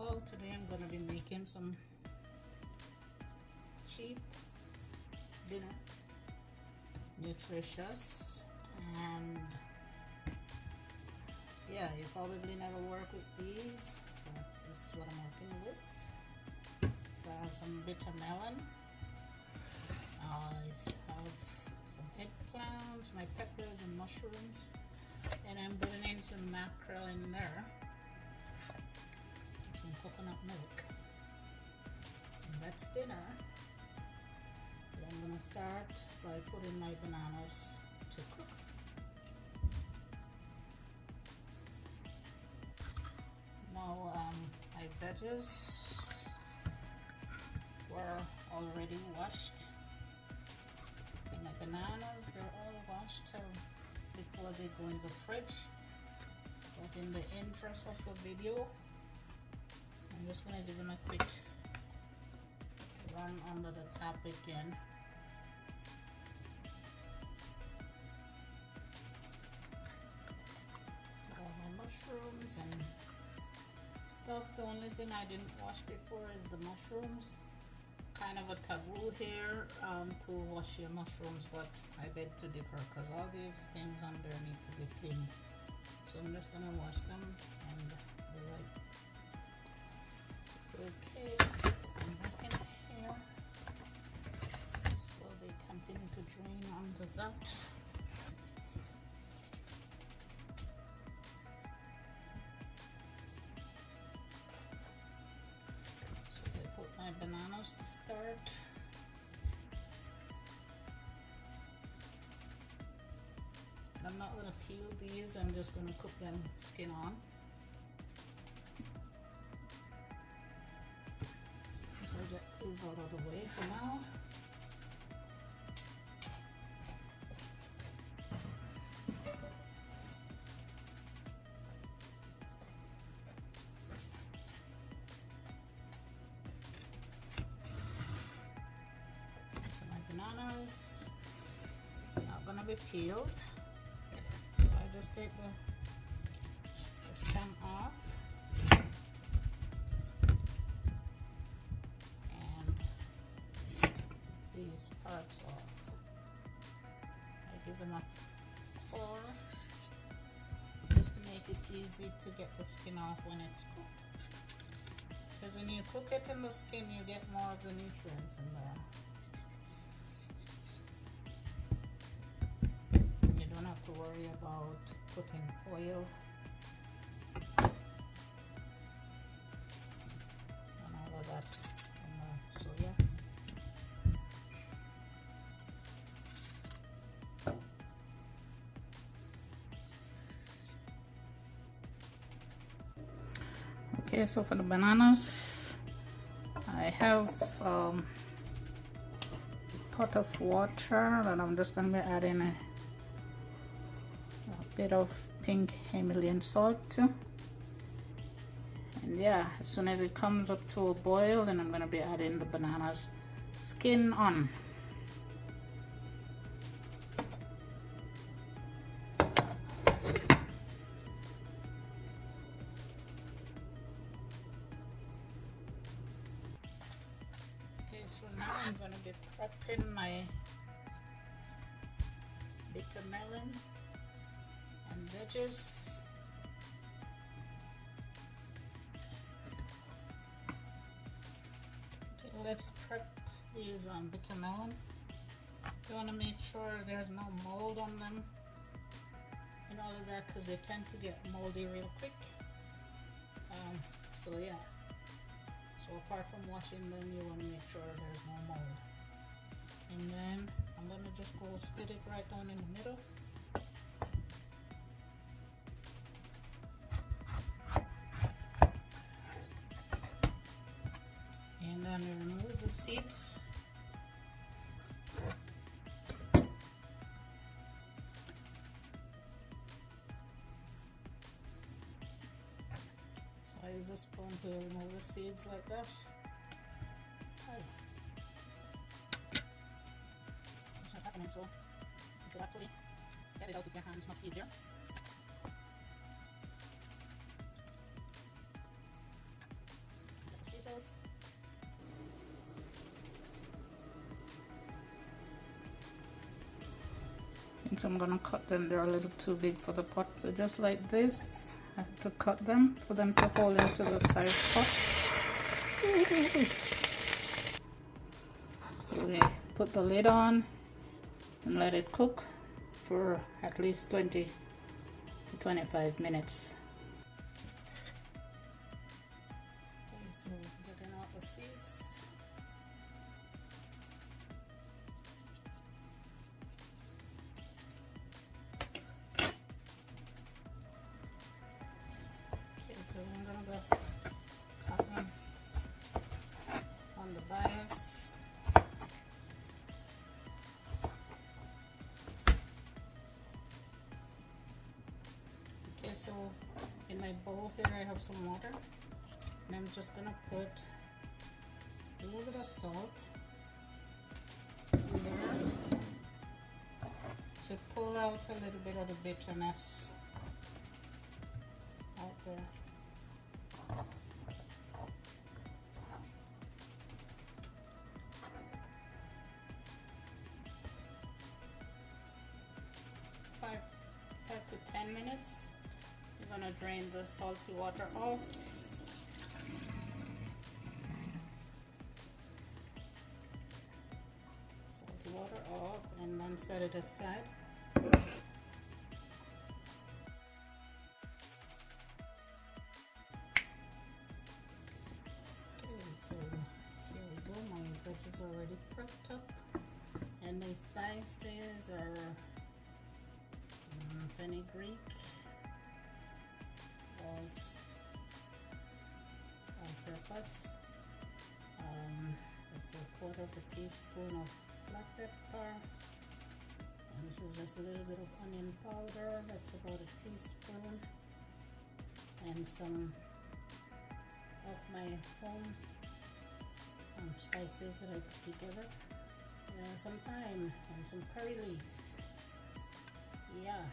Well, today I'm gonna be making some cheap dinner, nutritious, and yeah, you probably never work with these, but this is what I'm working with. So I have some bitter melon, I have some eggplants, my peppers and mushrooms, and I'm putting in some mackerel in there, some coconut milk, and that's dinner. But I'm gonna start by putting my bananas to cook. Now my veggies were already washed, and my bananas, they're all washed before they go in the fridge. But in the interest of the video, I'm just going to give them a quick run under the tap again. So all my mushrooms and stuff. The only thing I didn't wash before is the mushrooms. Kind of a taboo here to wash your mushrooms, but I beg to differ because all these things under need to be clean. So I'm just going to wash them and be right. Okay, I'm back in here, so they continue to drain onto that. So I put my bananas to start. I'm not going to peel these, I'm just going to cook them skin on. So I get these out of the way for now. So my bananas not gonna be peeled. So I just take the stem off. These parts off. I give them a pour just to make it easy to get the skin off when it's cooked. Because when you cook it in the skin, you get more of the nutrients in there. And you don't have to worry about putting oil and all of that in there. So yeah. Okay, so for the bananas, I have a pot of water that I'm just going to be adding a bit of pink Himalayan salt to. And yeah, as soon as it comes up to a boil, then I'm going to be adding the bananas skin on. So now I'm going to be prepping my bitter melon and veggies. Okay, let's prep these bitter melon. You want to make sure there's no mold on them and all of that, because they tend to get moldy real quick. So yeah. So apart from washing them, you want to make sure there's no mold. And then I'm going to just go split it right down in the middle. And then we remove the seeds. I use a spoon to remove the seeds like this. It's not happening, so you could actually get it out with your hands much easier. it out. I think I'm gonna cut them. They're a little too big for the pot. So just like this, I have to cut them for them to hold into the size pot. So we put the lid on and let it cook for at least 20 to 25 minutes. Okay, so getting out the seeds. Okay, so I'm gonna just cut them on the bias. So in my bowl here I have some water, and I'm just gonna put a little bit of salt there to pull out a little bit of the bitterness out there. Five to 10 minutes. I'm gonna drain the salty water off. Salty water off, and then set it aside. Okay, so here we go. My veg is already prepped up, and my spices are fenugreek, all-purpose. It's a quarter of a teaspoon of black pepper, and this is just a little bit of onion powder. That's about a teaspoon, and some of my home spices that I put together, some thyme and some curry leaf. Yeah,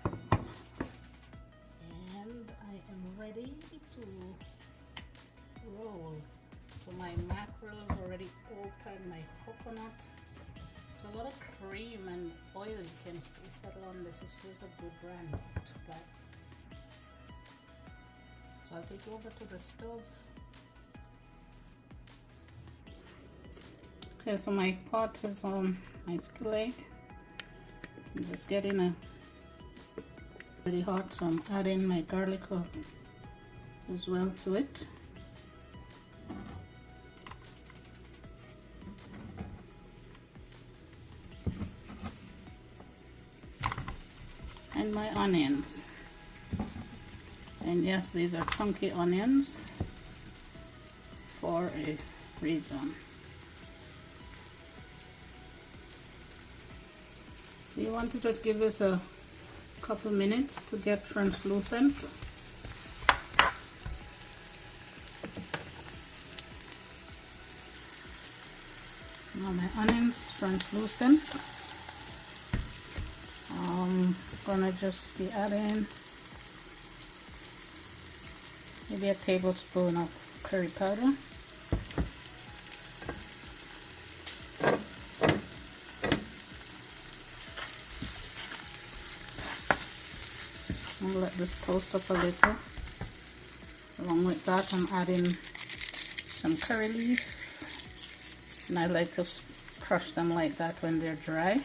and I am ready to roll. So my mackerel is already open, my coconut. It's a lot of cream and oil you can see settle on this. This is a good brand to buy. So I'll take you over to the stove. Okay, so my pot is on my skillet. I'm just getting a pretty hot, so I'm adding my garlic as well to it. And my onions. And yes, these are chunky onions for a reason. So you want to just give this a couple minutes to get translucent. Now my onions translucent. I'm gonna just be adding maybe a tablespoon of curry powder. I'll let this toast up a little. Along with that, I'm adding some curry leaf, and I like to crush them like that when they're dry.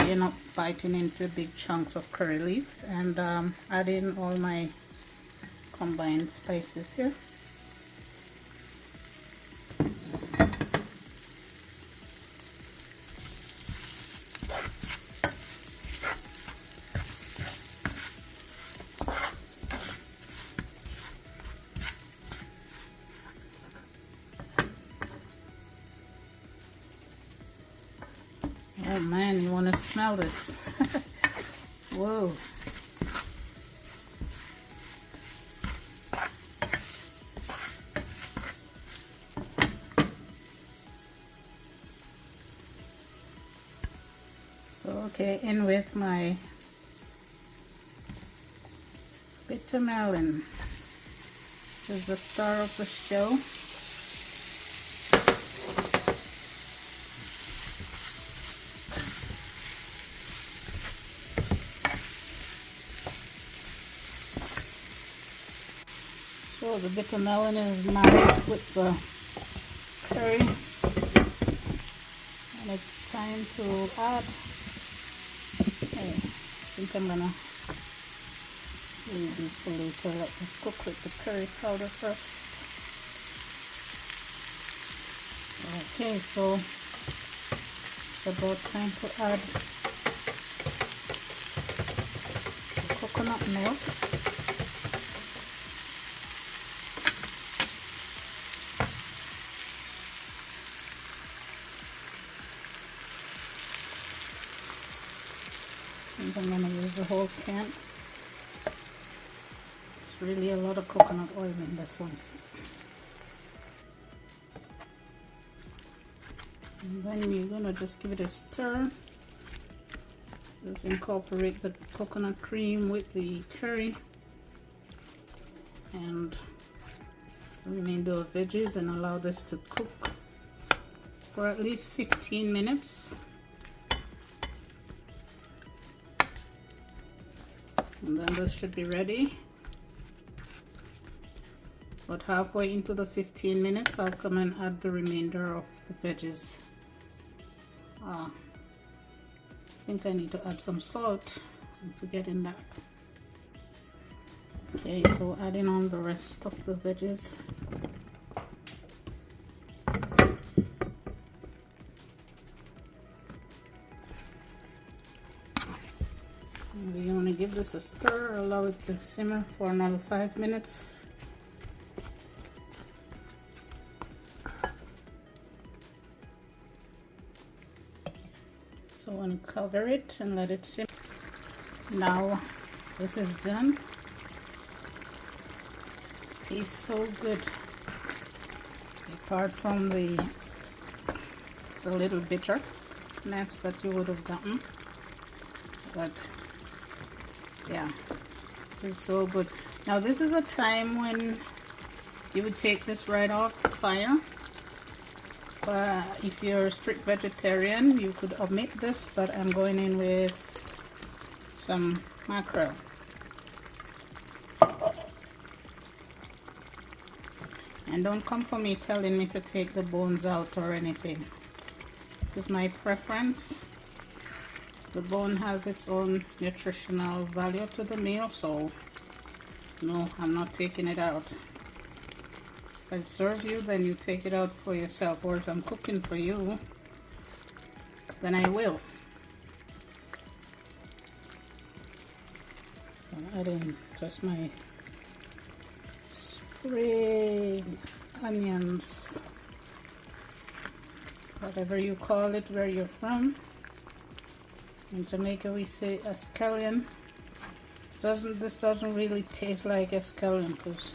You're not biting into big chunks of curry leaf, and adding all my combined spices here. Oh man, you want to smell this? Whoa. So, okay, in with my bitter melon. This is the star of the show. So the bitter melon is married with the curry, and it's time to add. I think I'm gonna leave these for later. Let this cook with the curry powder first. Okay, so it's about time to add the coconut milk. And I'm going to use the whole can. It's really a lot of coconut oil in this one. And then you're going to just give it a stir. Just incorporate the coconut cream with the curry and the remainder of veggies, and allow this to cook for at least 15 minutes. And then this should be ready. About halfway into the 15 minutes, I'll come and add the remainder of the veggies. I think I need to add some salt. I'm forgetting that. Okay, so adding on the rest of the veggies. We want to give this a stir, allow it to simmer for another 5 minutes. So I want to cover it and let it simmer. Now this is done. Tastes so good. Apart from the little bitterness that you would have gotten, but yeah, this is so good. Now this is a time when you would take this right off the fire, but if you're a strict vegetarian you could omit this, but I'm going in with some mackerel. And don't come for me telling me to take the bones out or anything. This is my preference. The bone has its own nutritional value to the meal, so no, I'm not taking it out. If I serve you, then you take it out for yourself, or if I'm cooking for you, then I will. So I'm adding just my spring onions, whatever you call it where you're from. In Jamaica we say escallion. This doesn't really taste like escallion because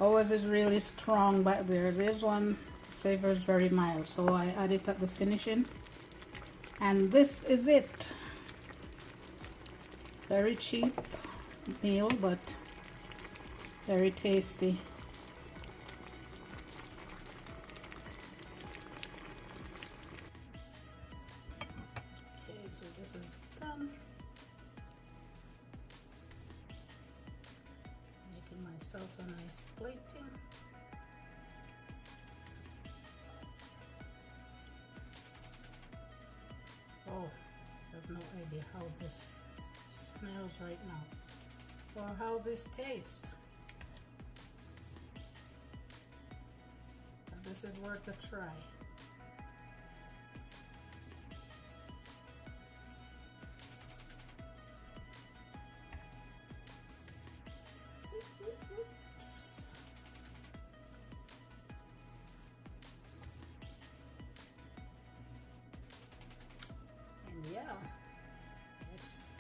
ours is really strong back there. This one flavor is very mild, so I add it at the finishing, and this is it. Very cheap meal, but very tasty. Okay, so this is done. Making myself a nice plating. Oh, I have no idea how this smells right now, or how this tastes. But this is worth a try. And yeah, it's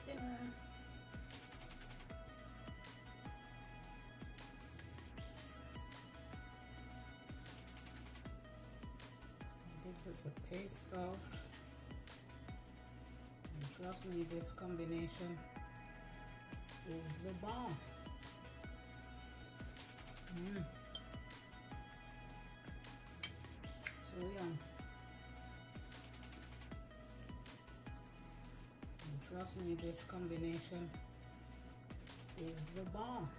dinner. Give this a taste of, and trust me, this combination is the bomb. So yum. And trust me, this combination is the bomb.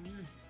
Mm.